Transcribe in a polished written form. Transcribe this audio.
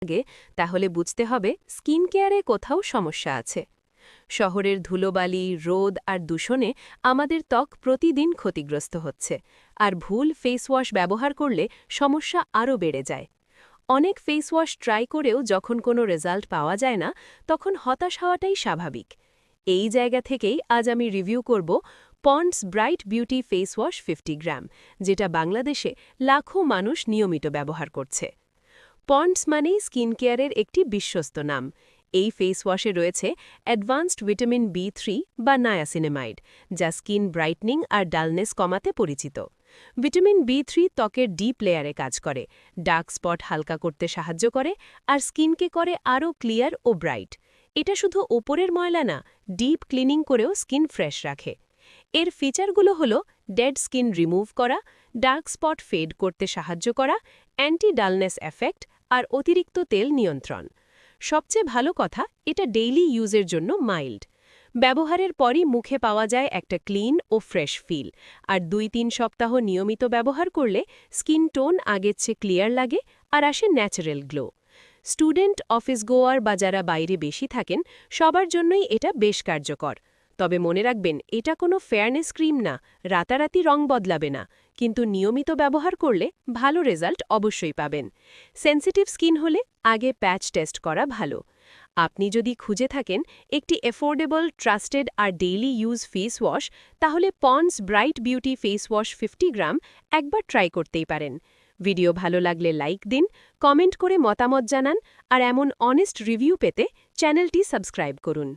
লাগে তাহলে বুঝতে হবে স্কিন কেয়ারে কোথাও সমস্যা আছে। শহরের ধুলোবালি, রোদ আর দূষণে আমাদের ত্বক প্রতিদিন ক্ষতিগ্রস্ত হচ্ছে, আর ভুল ফেস ওয়াশ ব্যবহার করলে সমস্যা আরও বেড়ে যায়। অনেক ফেস ওয়াশ ট্রাই করেও যখন কোনো রেজাল্ট পাওয়া যায় না, তখন হতাশ হওয়াটাই স্বাভাবিক। এই জায়গা থেকেই আজ আমি রিভিউ করব ponds bright beauty face wash 50 গ্রাম, যেটা বাংলাদেশে লাখো মানুষ নিয়মিত ব্যবহার করছে। পন্ডস মানেই স্কিন কেয়ারের একটি বিশ্বস্ত নাম। এই ফেস ওয়াশে রয়েছে অ্যাডভান্সড ভিটামিন B3 বা নায়াসিনামাইড, যা স্কিন ব্রাইটনিং আর ডালনেস কমাতে পরিচিত। ভিটামিন B3 ত্বকের ডিপ লেয়ারে কাজ করে, ডার্ক স্পট হালকা করতে সাহায্য করে আর স্কিনকে করে আরও ক্লিয়ার ও ব্রাইট। এটা শুধু ওপরের ময়লা না, ডিপ ক্লিনিং করেও স্কিন ফ্রেশ রাখে। এর ফিচারগুলো হলো ডেড স্কিন রিমুভ করা, ডার্ক স্পট ফেড করতে সাহায্য করা, অ্যান্টি ডালনেস এফেক্ট আর অতিরিক্ত তেল নিয়ন্ত্রণ। সবচেয়ে ভালো কথা, এটা ডেইলি ইউজের জন্য মাইল্ড। ব্যবহারের পরই মুখে পাওয়া যায় একটা ক্লিন ও ফ্রেশ ফিল, আর 2-3 সপ্তাহ নিয়মিত ব্যবহার করলে স্কিন টোন আগের চেয়ে ক্লিয়ার লাগে আর আসে ন্যাচারাল গ্লো। স্টুডেন্ট, অফিস গোয়ার বা যারা বাইরে বেশি থাকেন, সবার জন্যই এটা বেশ কার্যকর। তবে মনে রাখবেন, এটা কোনো ফেয়ারনেস ক্রিম না, রাতারাতি রং বদলাবে না, কিন্তু নিয়মিত ব্যবহার করলে ভালো রেজাল্ট অবশ্যই পাবেন। সেনসিটিভ স্কিন হলে আগে প্যাচ টেস্ট করা ভালো। আপনি যদি খুঁজে থাকেন একটি এফোর্ডেবল, ট্রাস্টেড আর ডেইলি ইউজ ফেস ওয়াশ, তাহলে ponds bright beauty face wash 50 গ্রাম একবার ট্রাই করতেই পারেন। ভিডিও ভালো লাগলে লাইক দিন, কমেন্ট করে মতামত জানান, আর এমন অনেস্ট রিভিউ পেতে চ্যানেলটি সাবস্ক্রাইব করুন।